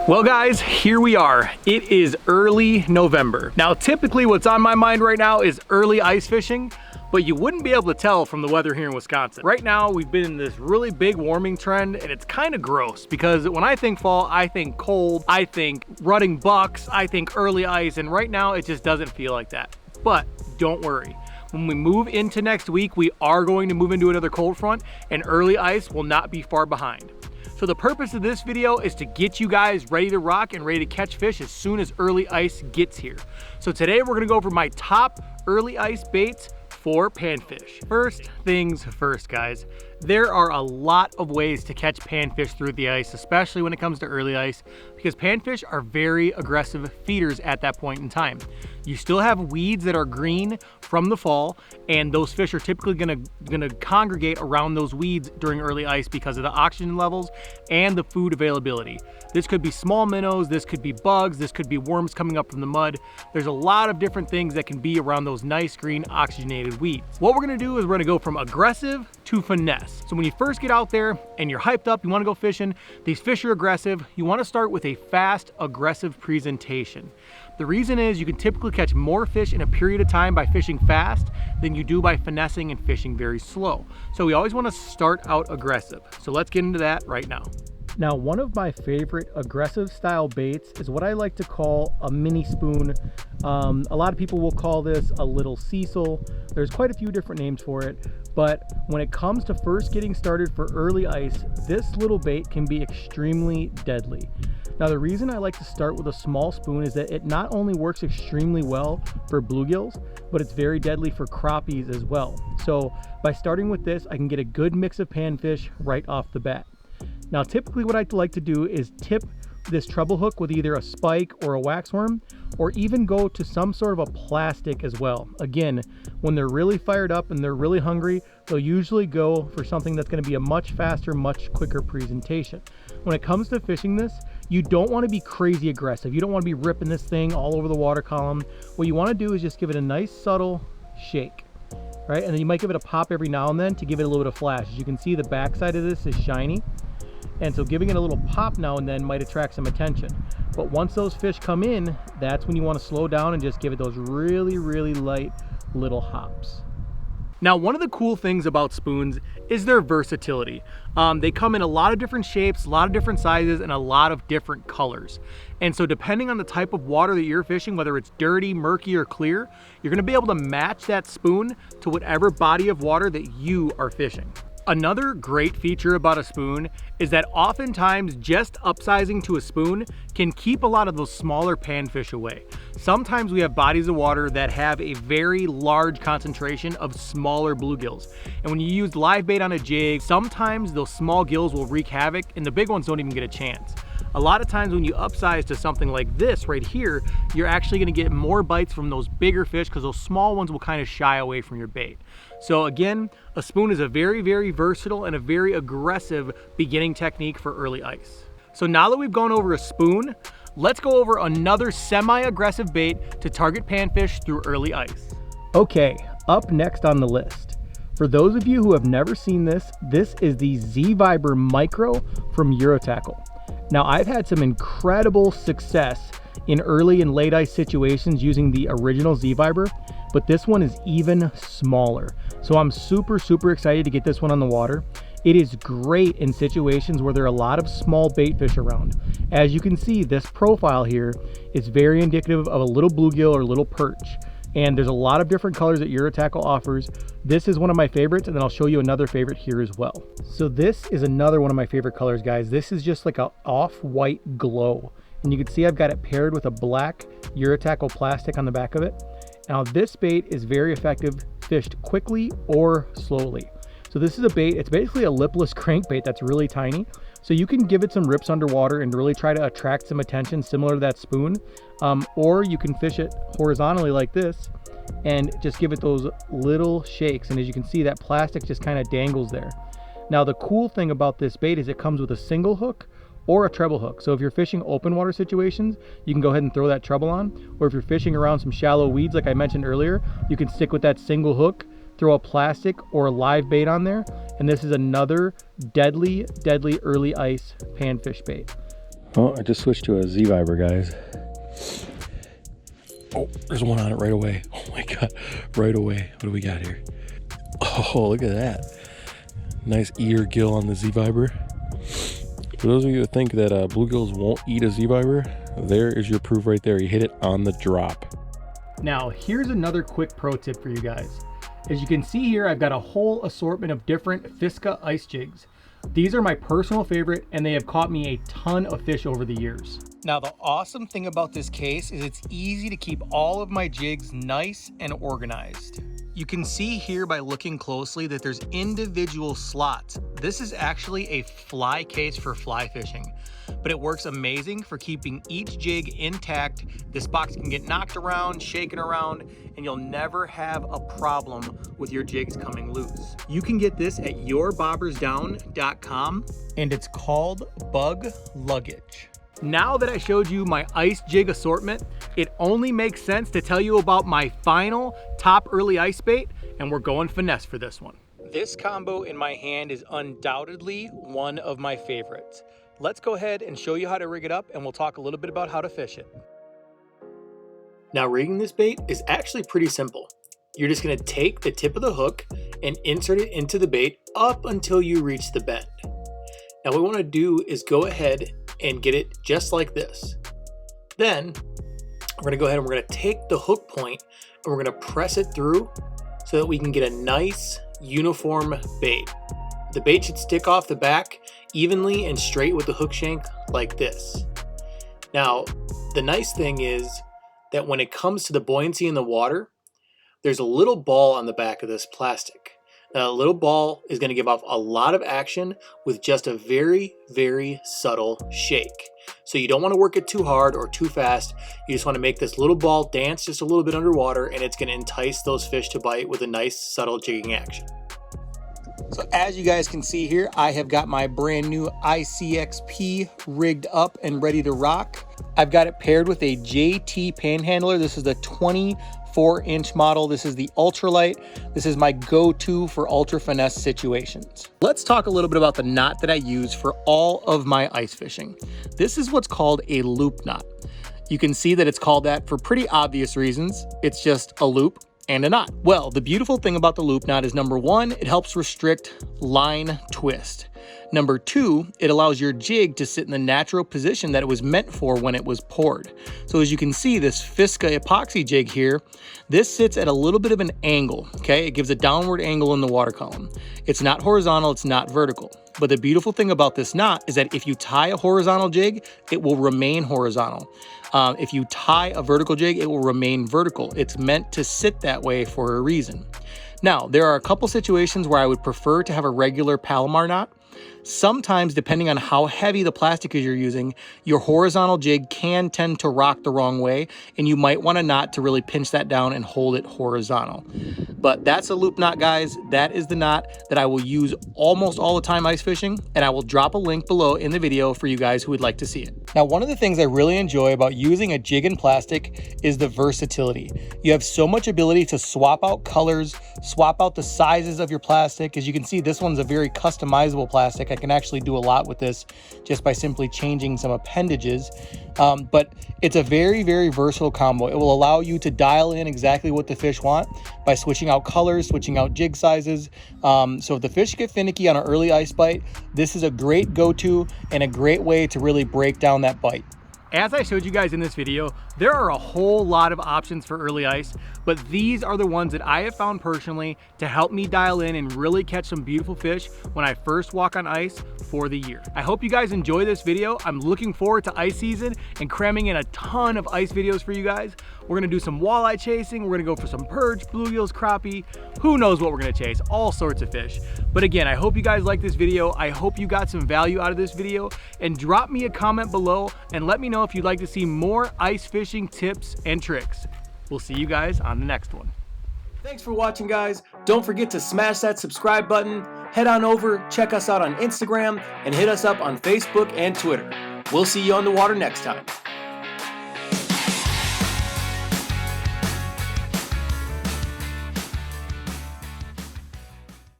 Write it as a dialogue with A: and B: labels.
A: Well guys, here we are. It is early November. Now typically what's on my mind right now is early ice fishing, but you wouldn't be able to tell from the weather here in Wisconsin. Right now we've been in this really big warming trend, and it's kind of gross because when I think fall, I think cold, I think rutting bucks, I think early ice, and right now it just doesn't feel like that. But don't worry. When we move into next week, we are going to move into another cold front, and early ice will not be far behind. So the purpose of this video is to get you guys ready to rock and ready to catch fish as soon as early ice gets here. So today we're gonna go over my top early ice baits for panfish. First things first, guys. There are a lot of ways to catch panfish through the ice, especially when it comes to early ice, because panfish are very aggressive feeders at that point in time. You still have weeds that are green from the fall, and those fish are typically gonna congregate around those weeds during early ice because of the oxygen levels and the food availability. This could be small minnows, this could be bugs, this could be worms coming up from the mud. There's a lot of different things that can be around those nice green oxygenated weeds. What we're gonna do is we're gonna go from aggressive to finesse. So when you first get out there and you're hyped up, you wanna go fishing, these fish are aggressive, you wanna start with a fast, aggressive presentation. The reason is you can typically catch more fish in a period of time by fishing fast than you do by finessing and fishing very slow. So we always wanna start out aggressive. So let's get into that right now. Now, one of my favorite aggressive style baits is what I like to call a mini spoon. A lot of people will call this a little Cecil. There's quite a few different names for it, but when it comes to first getting started for early ice, this little bait can be extremely deadly. Now, the reason I like to start with a small spoon is that it not only works extremely well for bluegills, but it's very deadly for crappies as well. So by starting with this, I can get a good mix of panfish right off the bat. Now, typically what I like to do is tip this treble hook with either a spike or a waxworm, or even go to some sort of a plastic as well. Again, when they're really fired up and they're really hungry, they'll usually go for something that's going to be a much faster, much quicker presentation. When it comes to fishing this, you don't want to be crazy aggressive. You don't want to be ripping this thing all over the water column. What you want to do is just give it a nice subtle shake, right? And then you might give it a pop every now and then to give it a little bit of flash. As you can see, the backside of this is shiny. And so giving it a little pop now and then might attract some attention. But once those fish come in, that's when you want to slow down and just give it those really, really light little hops. Now, one of the cool things about spoons is their versatility. They come in a lot of different shapes, a lot of different sizes, and a lot of different colors. And so depending on the type of water that you're fishing, whether it's dirty, murky, or clear, you're gonna be able to match that spoon to whatever body of water that you are fishing. Another great feature about a spoon is that oftentimes just upsizing to a spoon can keep a lot of those smaller panfish away. Sometimes we have bodies of water that have a very large concentration of smaller bluegills. And when you use live bait on a jig, sometimes those small gills will wreak havoc and the big ones don't even get a chance. A lot of times when you upsize to something like this right here, you're actually gonna get more bites from those bigger fish because those small ones will kind of shy away from your bait. So again, a spoon is a very, very versatile and a very aggressive beginning technique for early ice. So now that we've gone over a spoon, let's go over another semi-aggressive bait to target panfish through early ice. Okay, up next on the list. For those of you who have never seen this, this is the ZVibe Micro from Eurotackle. Now, I've had some incredible success in early and late ice situations using the original ZVibe, but this one is even smaller. So I'm super, super excited to get this one on the water. It is great in situations where there are a lot of small bait fish around. As you can see, this profile here is very indicative of a little bluegill or little perch. And there's a lot of different colors that Eurotackle offers. This is one of my favorites, and then I'll show you another favorite here as well. So this is another one of my favorite colors, guys. This is just like a off-white glow. And you can see I've got it paired with a black Eurotackle plastic on the back of it. Now this bait is very effective fished quickly or slowly. So this is a bait, it's basically a lipless crankbait that's really tiny. So you can give it some rips underwater and really try to attract some attention similar to that spoon. Or you can fish it horizontally like this and just give it those little shakes. And as you can see, that plastic just kind of dangles there. Now the cool thing about this bait is it comes with a single hook or a treble hook. So if you're fishing open water situations, you can go ahead and throw that treble on. Or if you're fishing around some shallow weeds, like I mentioned earlier, you can stick with that single hook, throw a plastic or a live bait on there, And this is another deadly, deadly early ice panfish bait.
B: Oh, I just switched to a ZVibe, guys. Oh, there's one on it right away. Oh my God, right away. What do we got here? Oh, look at that. Nice ear gill on the ZVibe. For those of you who think that bluegills won't eat a ZVibe, there is your proof right there. You hit it on the drop.
A: Now, here's another quick pro tip for you guys. As you can see here, I've got a whole assortment of different Fiska ice jigs. These are my personal favorite, and they have caught me a ton of fish over the years. Now, the awesome thing about this case is it's easy to keep all of my jigs nice and organized. You can see here by looking closely that there's individual slots. This is actually a fly case for fly fishing, but it works amazing for keeping each jig intact. This box can get knocked around, shaken around, and you'll never have a problem with your jigs coming loose. You can get this at yourbobbersdown.com, and it's called Bug Luggage. Now that I showed you my ice jig assortment, it only makes sense to tell you about my final top early ice bait, and we're going finesse for this one. This combo in my hand is undoubtedly one of my favorites. Let's go ahead and show you how to rig it up, and we'll talk a little bit about how to fish it. Now, rigging this bait is actually pretty simple. You're just gonna take the tip of the hook and insert it into the bait up until you reach the bend. Now, what we wanna do is go ahead and get it just like this. Then we're gonna go ahead and we're gonna take the hook point and we're gonna press it through so that we can get a nice uniform bait. The bait should stick off the back evenly and straight with the hook shank like this. Now, the nice thing is that when it comes to the buoyancy in the water, there's a little ball on the back of this plastic. Now, a little ball is going to give off a lot of action with just a very, very subtle shake. So you don't want to work it too hard or too fast. You just want to make this little ball dance just a little bit underwater, and it's going to entice those fish to bite with a nice subtle jigging action. So as you guys can see here, I have got my brand new ICXP rigged up and ready to rock. I've got it paired with a JT panhandler. This is the 24-inch model. This is the ultralight. This is my go-to for ultra finesse situations. Let's talk a little bit about the knot that I use for all of my ice fishing. This is what's called a loop knot. You can see that it's called that for pretty obvious reasons. It's just a loop and a knot. Well, the beautiful thing about the loop knot is, number one, it helps restrict line twist. Number two, it allows your jig to sit in the natural position that it was meant for when it was poured. So as you can see, this Fiska epoxy jig here, this sits at a little bit of an angle, okay? It gives a downward angle in the water column. It's not horizontal, it's not vertical. But the beautiful thing about this knot is that if you tie a horizontal jig, it will remain horizontal. If you tie a vertical jig, it will remain vertical. It's meant to sit that way for a reason. Now, there are a couple situations where I would prefer to have a regular Palomar knot. Sometimes, depending on how heavy the plastic is you're using, your horizontal jig can tend to rock the wrong way, and you might want a knot to really pinch that down and hold it horizontal. But that's a loop knot, guys. That is the knot that I will use almost all the time ice fishing, and I will drop a link below in the video for you guys who would like to see it. Now, one of the things I really enjoy about using a jig in plastic is the versatility. You have so much ability to swap out colors, swap out the sizes of your plastic. As you can see, this one's a very customizable plastic. I can actually do a lot with this just by simply changing some appendages. But it's a very, very versatile combo. It will allow you to dial in exactly what the fish want by switching out colors, switching out jig sizes. So if the fish get finicky on an early ice bite, this is a great go-to and a great way to really break down that bite. As I showed you guys in this video, there are a whole lot of options for early ice, but these are the ones that I have found personally to help me dial in and really catch some beautiful fish when I first walk on ice for the year. I hope you guys enjoy this video. I'm looking forward to ice season and cramming in a ton of ice videos for you guys. We're gonna do some walleye chasing. We're gonna go for some perch, bluegills, crappie. Who knows what we're gonna chase? All sorts of fish. But again, I hope you guys like this video. I hope you got some value out of this video, and drop me a comment below and let me know if you'd like to see more ice fishing tips and tricks. We'll see you guys on the next one. Thanks for watching, guys. Don't forget to smash that subscribe button. Head on over, check us out on Instagram, and hit us up on Facebook and Twitter. We'll see you on the water next time.